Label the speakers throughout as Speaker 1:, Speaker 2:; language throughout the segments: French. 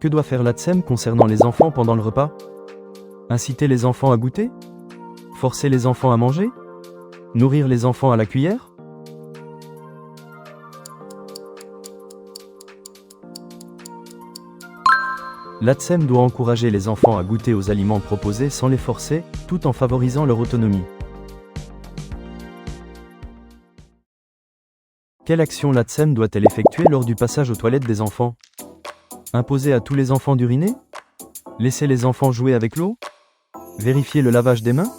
Speaker 1: Que doit faire l'ATSEM concernant les enfants pendant le repas? Inciter les enfants à goûter? Forcer les enfants à manger? Nourrir les enfants à la cuillère? L'ATSEM doit encourager les enfants à goûter aux aliments proposés sans les forcer, tout en favorisant leur autonomie. Quelle action l'ATSEM doit-elle effectuer lors du passage aux toilettes des enfants? Imposer à tous les enfants d'uriner? Laisser les enfants jouer avec l'eau? Vérifier le lavage des mains?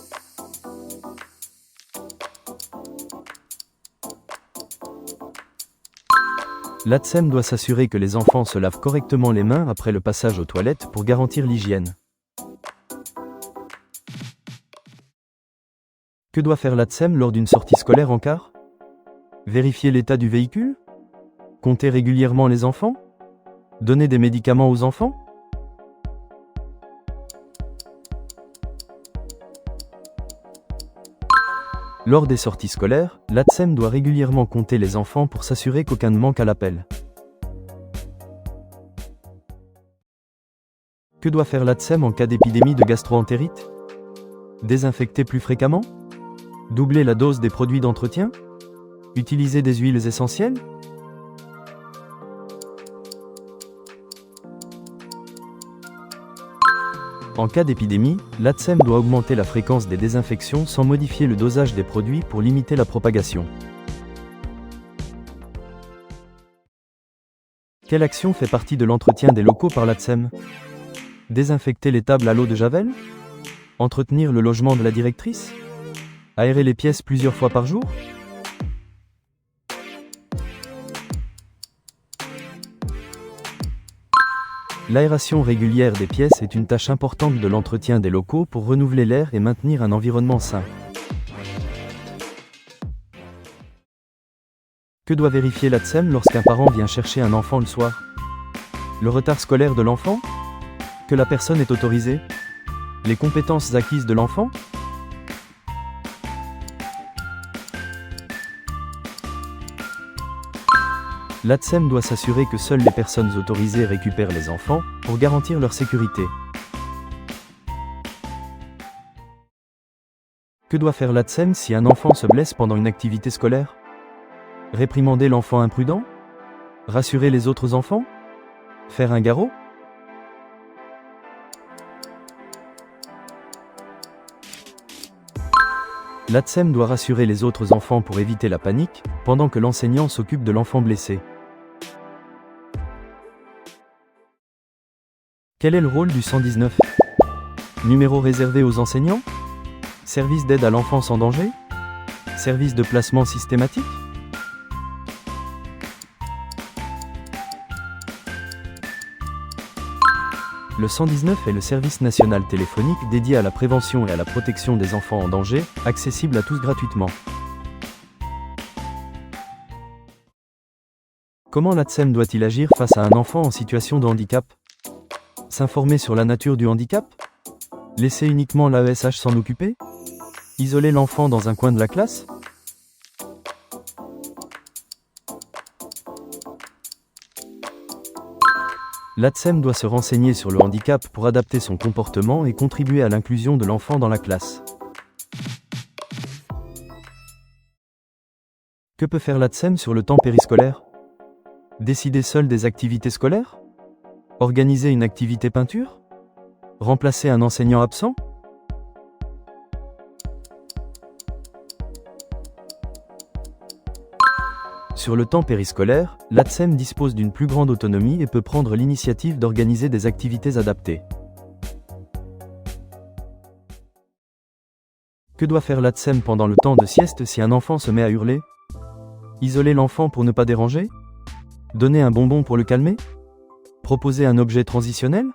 Speaker 1: L'ATSEM doit s'assurer que les enfants se lavent correctement les mains après le passage aux toilettes pour garantir l'hygiène. Que doit faire l'ATSEM lors d'une sortie scolaire en car? Vérifier l'état du véhicule? Compter régulièrement les enfants? Donner des médicaments aux enfants? Lors des sorties scolaires, l'ATSEM doit régulièrement compter les enfants pour s'assurer qu'aucun ne manque à l'appel. Que doit faire l'ATSEM en cas d'épidémie de gastro-entérite? Désinfecter plus fréquemment? Doubler la dose des produits d'entretien? Utiliser des huiles essentielles? En cas d'épidémie, l'ATSEM doit augmenter la fréquence des désinfections sans modifier le dosage des produits pour limiter la propagation. Quelle action fait partie de l'entretien des locaux par l'ATSEM? Désinfecter les tables à l'eau de Javel? Entretenir le logement de la directrice? Aérer les pièces plusieurs fois par jour? L'aération régulière des pièces est une tâche importante de l'entretien des locaux pour renouveler l'air et maintenir un environnement sain. Que doit vérifier l'ATSEM lorsqu'un parent vient chercher un enfant le soir? Le retard scolaire de l'enfant? Que la personne est autorisée? Les compétences acquises de l'enfant? L'ATSEM doit s'assurer que seules les personnes autorisées récupèrent les enfants, pour garantir leur sécurité. Que doit faire l'ATSEM si un enfant se blesse pendant une activité scolaire? Réprimander l'enfant imprudent? Rassurer les autres enfants? Faire un garrot? L'ATSEM doit rassurer les autres enfants pour éviter la panique, pendant que l'enseignant s'occupe de l'enfant blessé. Quel est le rôle du 119? Numéro réservé aux enseignants? Service d'aide à l'enfance en danger? Service de placement systématique? Le 119 est le service national téléphonique dédié à la prévention et à la protection des enfants en danger, accessible à tous gratuitement. Comment l'ATSEM doit-il agir face à un enfant en situation de handicap? S'informer sur la nature du handicap? Laisser uniquement l'AESH s'en occuper? Isoler l'enfant dans un coin de la classe? L'ATSEM doit se renseigner sur le handicap pour adapter son comportement et contribuer à l'inclusion de l'enfant dans la classe. Que peut faire l'ATSEM sur le temps périscolaire? Décider seul des activités scolaires? Organiser une activité peinture? Remplacer un enseignant absent? Sur le temps périscolaire, l'ATSEM dispose d'une plus grande autonomie et peut prendre l'initiative d'organiser des activités adaptées. Que doit faire l'ATSEM pendant le temps de sieste si un enfant se met à hurler? Isoler l'enfant pour ne pas déranger? Donner un bonbon pour le calmer? Proposer un objet transitionnel?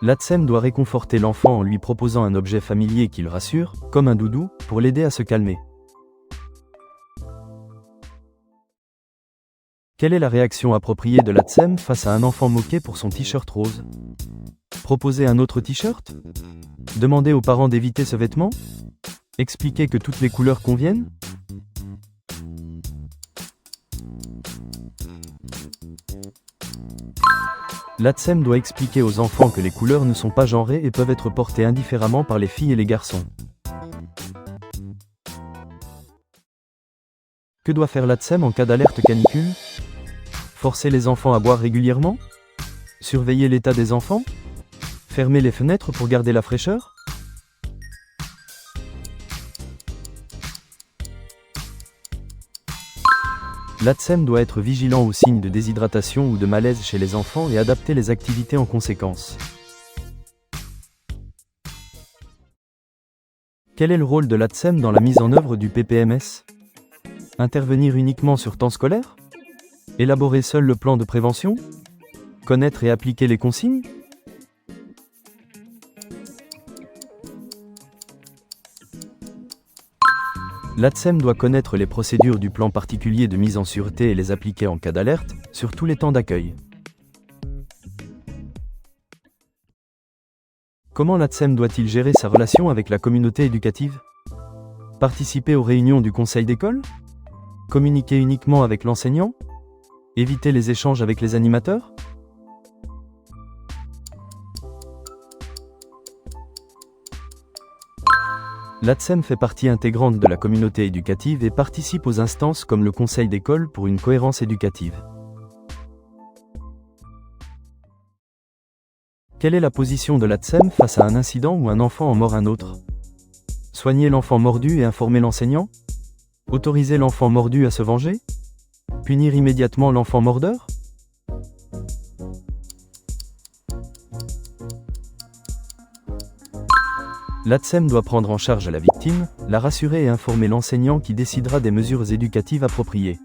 Speaker 1: L'ATSEM doit réconforter l'enfant en lui proposant un objet familier qui le rassure, comme un doudou, pour l'aider à se calmer. Quelle est la réaction appropriée de l'ATSEM face à un enfant moqué pour son t-shirt rose? Proposer un autre t-shirt? Demander aux parents d'éviter ce vêtement? Expliquer que toutes les couleurs conviennent? L'ATSEM doit expliquer aux enfants que les couleurs ne sont pas genrées et peuvent être portées indifféremment par les filles et les garçons. Que doit faire l'ATSEM en cas d'alerte canicule? Forcer les enfants à boire régulièrement? Surveiller l'état des enfants? Fermer les fenêtres pour garder la fraîcheur? L'ATSEM doit être vigilant aux signes de déshydratation ou de malaise chez les enfants et adapter les activités en conséquence. Quel est le rôle de l'ATSEM dans la mise en œuvre du PPMS? Intervenir uniquement sur temps scolaire? Élaborer seul le plan de prévention? Connaître et appliquer les consignes? L'ATSEM doit connaître les procédures du plan particulier de mise en sûreté et les appliquer en cas d'alerte, sur tous les temps d'accueil. Comment l'ATSEM doit-il gérer sa relation avec la communauté éducative? Participer aux réunions du conseil d'école? Communiquer uniquement avec l'enseignant? Éviter les échanges avec les animateurs? L'ATSEM fait partie intégrante de la communauté éducative et participe aux instances comme le conseil d'école pour une cohérence éducative. Quelle est la position de l'ATSEM face à un incident où un enfant en mord un autre? Soigner l'enfant mordu et informer l'enseignant? Autoriser l'enfant mordu à se venger? Punir immédiatement l'enfant mordeur? L'ATSEM doit prendre en charge la victime, la rassurer et informer l'enseignant qui décidera des mesures éducatives appropriées.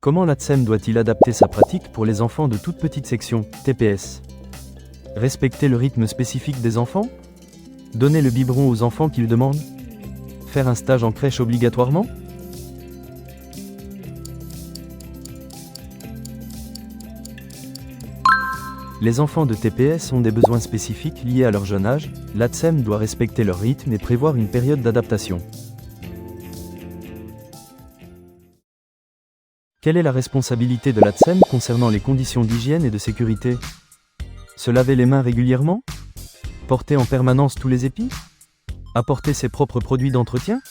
Speaker 1: Comment l'ATSEM doit-il adapter sa pratique pour les enfants de toute petite section, TPS? Respecter le rythme spécifique des enfants? Donner le biberon aux enfants qui le demandent? Faire un stage en crèche obligatoirement? Les enfants de TPS ont des besoins spécifiques liés à leur jeune âge, l'ATSEM doit respecter leur rythme et prévoir une période d'adaptation. Quelle est la responsabilité de l'ATSEM concernant les conditions d'hygiène et de sécurité? Se laver les mains régulièrement? Porter en permanence tous les épis? Apporter ses propres produits d'entretien?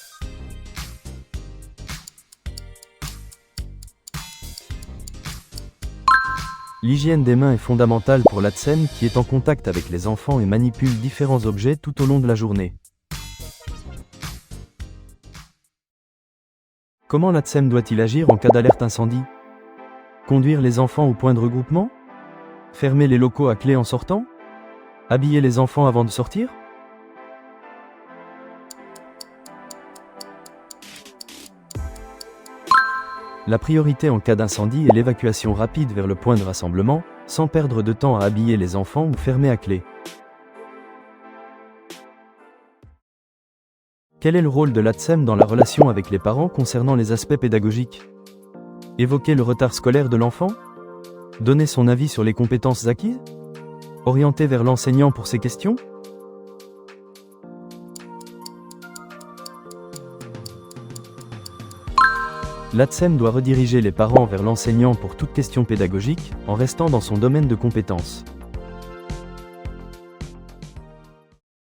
Speaker 1: L'hygiène des mains est fondamentale pour l'ATSEM qui est en contact avec les enfants et manipule différents objets tout au long de la journée. Comment l'ATSEM doit-il agir en cas d'alerte incendie? Conduire les enfants au point de regroupement? Fermer les locaux à clé en sortant? Habiller les enfants avant de sortir? La priorité en cas d'incendie est l'évacuation rapide vers le point de rassemblement, sans perdre de temps à habiller les enfants ou fermer à clé. Quel est le rôle de l'ATSEM dans la relation avec les parents concernant les aspects pédagogiques? Évoquer le retard scolaire de l'enfant? Donner son avis sur les compétences acquises? Orienter vers l'enseignant pour ces questions? L'ATSEM doit rediriger les parents vers l'enseignant pour toute question pédagogique, en restant dans son domaine de compétences.